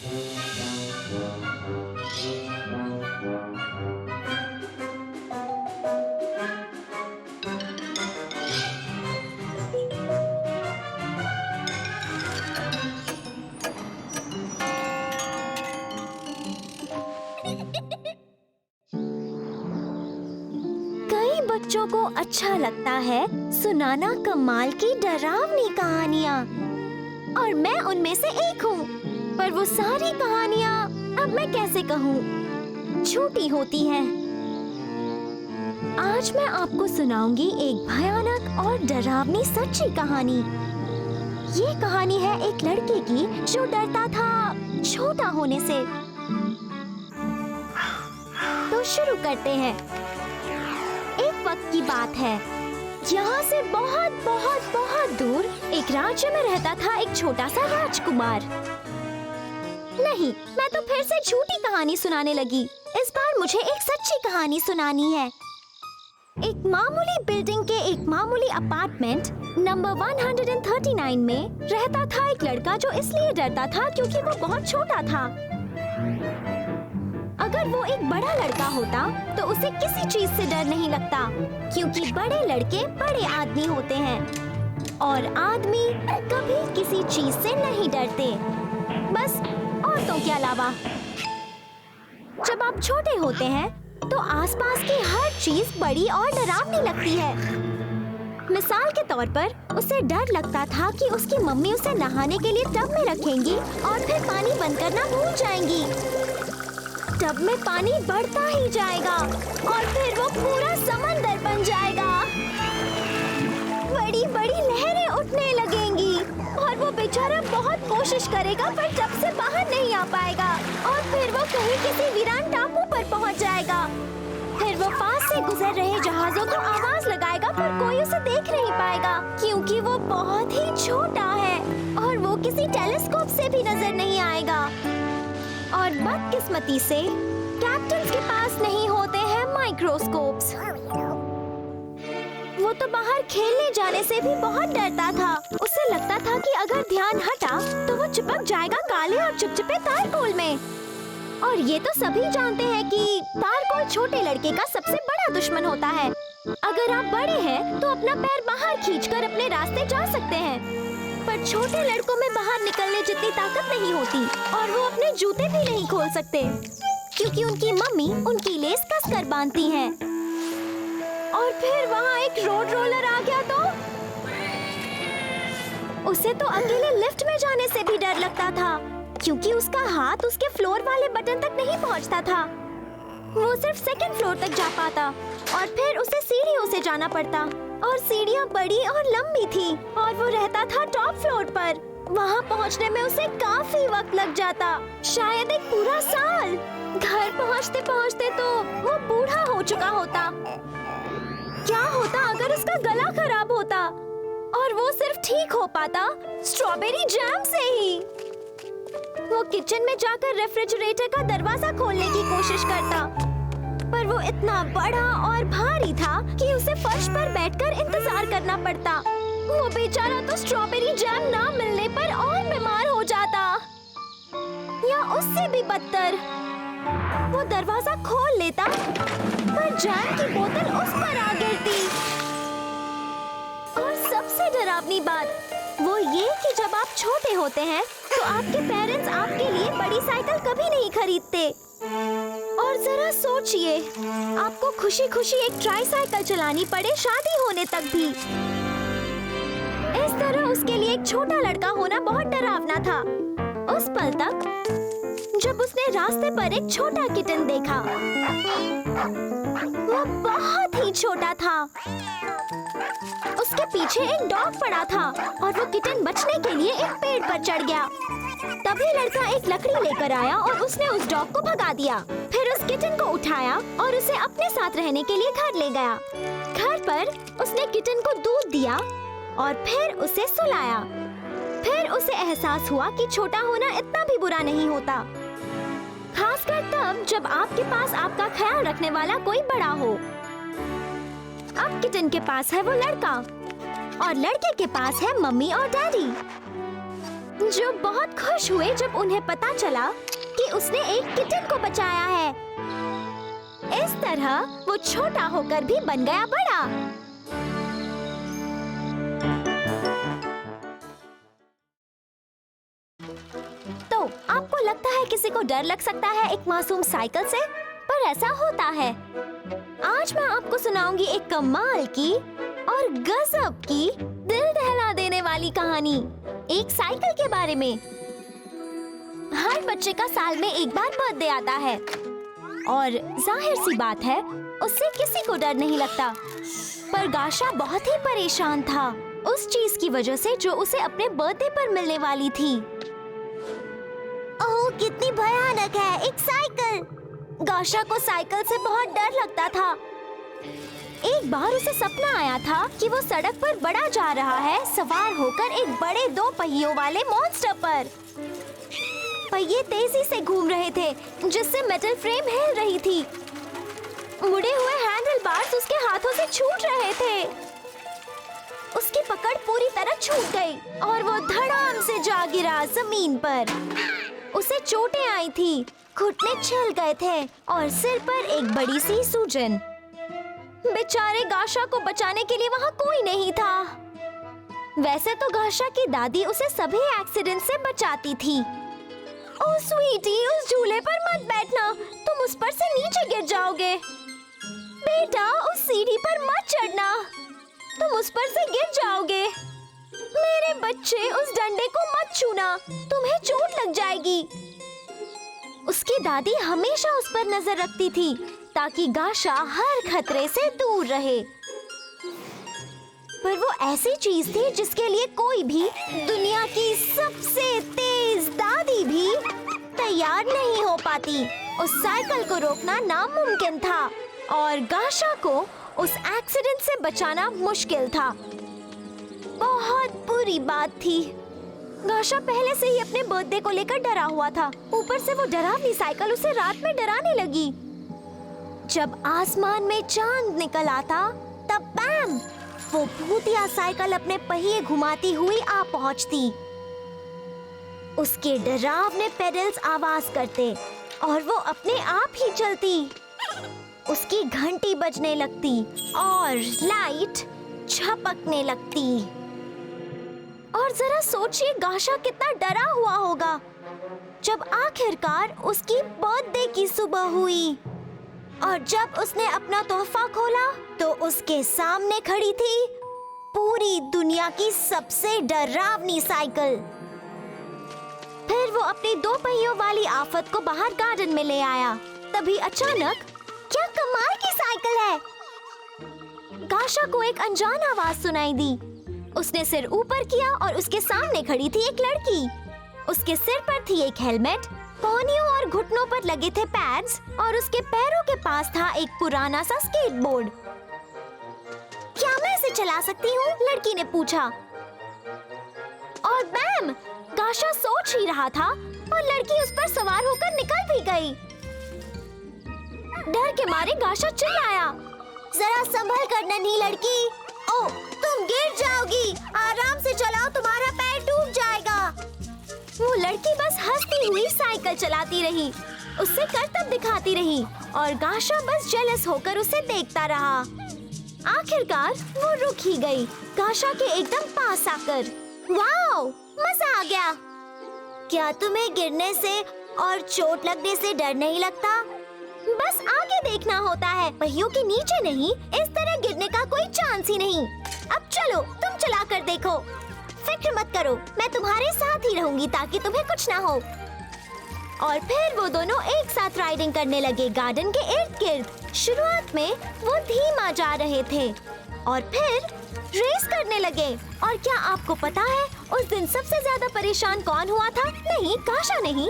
कई बच्चों को अच्छा लगता है सुनाना कमाल की डरावनी कहानियाँ, और मैं उनमें से एक हूँ। पर वो सारी कहानियाँ अब मैं कैसे कहूँ, झूठी होती हैं। आज मैं आपको सुनाऊंगी एक भयानक और डरावनी सच्ची कहानी। ये कहानी है एक लड़के की जो डरता था छोटा होने से। तो शुरू करते हैं। एक वक्त की बात है, यहाँ से बहुत बहुत बहुत दूर एक राज्य में रहता था एक छोटा सा राजकुमार। नहीं, मैं तो फिर से झूठी कहानी सुनाने लगी। इस बार मुझे एक सच्ची कहानी सुनानी है। एक मामूली बिल्डिंग के एक मामूली अपार्टमेंट नंबर 139 में रहता था एक लड़का जो इसलिए डरता था क्योंकि वो बहुत छोटा था। अगर वो एक बड़ा लड़का होता तो उसे किसी चीज से डर नहीं लगता, क्योंकि बड़े लड़के बड़े आदमी होते हैं और आदमी कभी किसी चीज से नहीं डरते, बस औरतों के अलावा। जब आप छोटे होते हैं तो आसपास की हर चीज बड़ी और डरावनी लगती है। मिसाल के तौर पर उसे डर लगता था कि उसकी मम्मी उसे नहाने के लिए टब में रखेंगी और फिर पानी बंद करना भूल जाएंगी। टब में पानी बढ़ता ही जाएगा और फिर वो पूरा समंदर बन जाएगा। बड़ी बड़ी लहरें उठने लगेंगी और वो बेचारा बहुत कोशिश करेगा पर टब से बाहर नहीं आ पाएगा, और फिर वो कहीं किसी वीरान टापू पर पहुंच जाएगा। फिर वो पास से गुजर रहे जहाजों को आवाज लगाएगा पर कोई उसे देख नहीं पाएगा, क्योंकि वो बहुत ही छोटा है और वो किसी टेलीस्कोप से भी नजर नहीं आएगा। और बदकिस्मती से कैप्टन के पास नहीं होते हैं माइक्रोस्कोप्स। वो तो बाहर खेलने जाने से भी बहुत डरता था। उसे लगता था कि अगर ध्यान हटा तो वो चिपक जाएगा काले और चिपचिपे तारकोल में। और ये तो सभी जानते हैं कि तारकोल छोटे लड़के का सबसे बड़ा दुश्मन होता है। अगर आप बड़े हैं तो अपना पैर बाहर खींचकर अपने रास्ते जा सकते हैं, पर छोटे लड़कों में बाहर निकलने जितनी ताकत नहीं होती, और वो अपने जूते भी नहीं खोल सकते क्योंकि उनकी मम्मी उनकी लेस कसकर बांधती हैं। और फिर वहाँ एक रोड रोलर आ गया तो उसे तो अकेले लिफ्ट में जाने से भी डर लगता था, क्योंकि उसका हाथ उसके फ्लोर वाले बटन तक नहीं पहुँचता था। वो सिर्फ सेकंड फ्लोर तक जा पाता और फिर उसे सीढ़ियों से जाना पड़ता, और सीढ़ियाँ बड़ी और लंबी थी और वो रहता था टॉप फ्लोर पर। वहाँ पहुँचने में उसे काफी वक्त लग जाता, शायद एक पूरा साल। घर पहुँचते पहुँचते तो वो बूढ़ा हो चुका होता। क्या होता अगर उसका गला खराब होता, और वो सिर्फ ठीक हो पाता स्ट्रॉबेरी जैम से ही। वो किचन में जाकर रेफ्रिजरेटर का दरवाजा खोलने की कोशिश करता, पर वो इतना बड़ा और भारी था कि उसे फर्श पर बैठकर इंतजार करना पड़ता। वो बेचारा तो स्ट्रॉबेरी जैम ना मिलने पर और बीमार हो जाता, या उससे भी बदतर। वो दरवाजा खोल लेता पर जैम की बोतल उस पर आ गिरती। और सबसे डरावनी बात वो ये कि जब आप छोटे होते हैं तो आपके पेरेंट्स आपके लिए बड़ी साइकिल कभी नहीं खरीदते। और जरा सोचिए, आपको खुशी खुशी एक ट्राईसाइकिल चलानी पड़े शादी होने तक भी। इस तरह उसके लिए एक छोटा लड़का होना बहुत डरावना था, उस पल तक जब उसने रास्ते पर एक छोटा किटन देखा। वो बहुत ही छोटा था। उसके पीछे एक डॉग पड़ा था और वो किटन बचने के लिए एक पेड़ पर चढ़ गया। तभी लड़का एक लकड़ी लेकर आया और उसने उस डॉग को भगा दिया। फिर उस किटन को उठाया और उसे अपने साथ रहने के लिए घर ले गया। घर पर उसने किटन को दूध दिया और फिर उसे सुलाया। फिर उसे एहसास हुआ कि छोटा होना इतना भी बुरा नहीं होता, खासकर तब जब आपके पास आपका ख्याल रखने वाला कोई बड़ा हो। अब किटन के पास है वो लड़का और लड़के के पास है मम्मी और डैडी। जो बहुत खुश हुए जब उन्हें पता चला कि उसने एक किटन को बचाया है। इस तरह वो छोटा होकर भी बन गया बड़ा। तो आपको लगता है किसी को डर लग सकता है एक मासूम साइकिल से? पर ऐसा होता है। आज मैं आपको सुनाऊंगी एक कमाल की और गजब की दिल दहला देने वाली कहानी एक साइकिल के बारे में। हर बच्चे का साल में एक बार बर्थडे आता है और जाहिर सी बात है उससे किसी को डर नहीं लगता। पर गाशा बहुत ही परेशान था उस चीज की वजह से जो उसे अपने बर्थडे पर मिलने वाली थी। ओह, कितनी भयानक है एक साइकिल। गाशा को साइकिल से बहुत डर लगता था। एक बार उसे सपना आया था कि वो सड़क पर बड़ा जा रहा है सवार होकर एक बड़े 2 पहियों वाले मॉन्स्टर पर। पहिए तेजी से घूम रहे थे जिससे मेटल फ्रेम हिल रही थी। मुड़े हुए हैंडल बार्स उसके हाथों से छूट रहे थे। उसकी पकड़ पूरी तरह छूट गई और वो धड़ाम से जा गिरा जमीन पर। उसे चोटें आई थी, घुटने छिल गए थे और सिर पर एक बड़ी सी सूजन। बेचारे गाशा को बचाने के लिए वहाँ कोई नहीं था। वैसे तो गाशा की दादी उसे सभी एक्सीडेंट से बचाती थी। ओह स्वीटी, उस झूले पर मत बैठना, तुम उस पर से नीचे गिर जाओगे। बेटा, उस सीढ़ी पर मत चढ़ना, तुम उस पर से गिर जाओगे। मेरे बच्चे, उस डंडे को मत छूना, तुम्हें चोट लग जाएगी। उसकी दादी हमेशा उस पर नजर रखती थी ताकि गाशा हर खतरे से दूर रहे। पर वो ऐसी चीज थी जिसके लिए कोई भी, दुनिया की सबसे तेज दादी भी तैयार नहीं हो पाती। उस साइकिल को रोकना नामुमकिन था और गाशा को उस एक्सीडेंट से बचाना मुश्किल था। बहुत बुरी बात थी। गाशा पहले से ही अपने बर्थडे को लेकर डरा हुआ था। ऊपर से वो डरावनी साइकिल उसे रात में डराने लगी। जब आसमान में चांद निकल आता तब बैम, वो भूतिया साइकिल अपने पहिए घुमाती हुई आ पहुंचती। उसके डरावने पेडल्स आवाज करते और वो अपने आप ही चलती। उसकी घंटी बजने लगती और लाइट झपकने लगती। और जरा सोचिए गाशा कितना डरा हुआ होगा जब आखिरकार उसकी बर्थडे की सुबह हुई और जब उसने अपना तोहफा खोला तो उसके सामने खड़ी थी पूरी दुनिया की सबसे डरावनी साइकिल। फिर वो अपनी 2 पहियों वाली आफत को बाहर गार्डन में ले आया। तभी अचानक, क्या कमाल की साइकिल है! गाशा को एक अनजान आवाज सुनाई दी। उसने सिर ऊपर किया और उसके सामने खड़ी थी एक लड़की। उसके सिर पर थी एक हेलमेट, पौनियों और घुटनों पर लगे थे पैड्स और उसके पैरों के पास था एक पुराना सा स्केटबोर्ड। क्या मैं इसे चला सकती हूँ? लड़की ने पूछा। और बैम, गाशा सोच ही रहा था और लड़की उस पर सवार होकर निकल भी गई। डर के मारे गाशा चिल्लाया, जरा संभल कर नन्ही लड़की। ओह, तुम गिर जाओगी, आराम से चलाओ, तुम्हारा पैर डूब जाएगा। वो लड़की बस हंसती हुई साइकिल चलाती रही, उससे करतब दिखाती रही और गाशा बस जेलस होकर उसे देखता रहा। आखिरकार वो रुक ही गई, गाशा के एकदम पास आकर। वाओ, मजा आ गया। क्या तुम्हें गिरने से और चोट लगने से डर नहीं लगता? बस आगे देखना होता है, पहियों के नीचे नहीं। इस तरह गिरने का कोई चांस ही नहीं। अब चलो, तुम चला कर देखो। फिक्र मत करो, मैं तुम्हारे साथ ही रहूंगी ताकि तुम्हें कुछ ना हो। और फिर वो दोनों एक साथ राइडिंग करने लगे गार्डन के इर्द गिर्द। शुरुआत में वो धीमा जा रहे थे और फिर रेस करने लगे। और क्या आपको पता है उस दिन सबसे ज्यादा परेशान कौन हुआ था? नहीं, गाशा नहीं,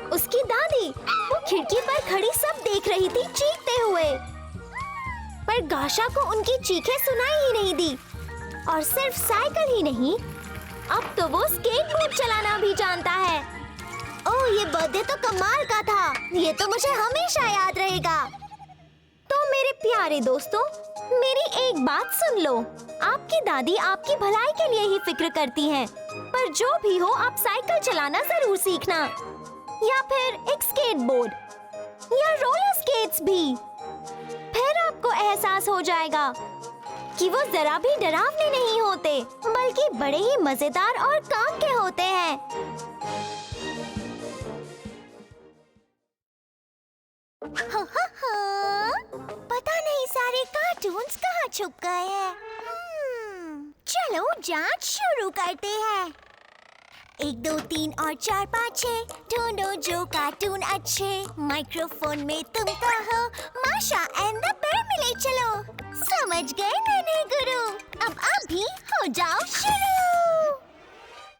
उसकी दादी। वो खिड़की पर खड़ी सब देख रही थी चीखते हुए, पर गाशा को उनकी चीखें सुनाई ही नहीं दी। और सिर्फ साइकिल ही नहीं, अब तो वो स्केटबोर्ड चलाना भी जानता है। ओह, ये बर्थडे तो कमाल का था। ये तो मुझे हमेशा याद रहेगा। तो मेरे प्यारे दोस्तों, मेरी एक बात सुन लो, आपकी दादी आपकी भलाई के लिए ही फिक्र करती हैं। पर जो भी हो, आप साइकिल चलाना जरूर सीखना, या फिर एक स्केटबोर्ड या रोलर स्केट्स भी। फिर आपको एहसास हो जाएगा कि वो जरा भी डरावने नहीं होते, बल्कि बड़े ही मजेदार और काम के होते हैं। पता नहीं सारे कार्टून्स कहाँ छुप गए हैं। चलो जांच शुरू करते हैं। 1 2 3 और 4 5 6 ढूंढो जो कार्टून अच्छे। माइक्रोफोन में तुम कहो माशा एंड द बेयर मिले चलो। समझ गए नन्हे गुरु, अब आप भी हो जाओ शुरू।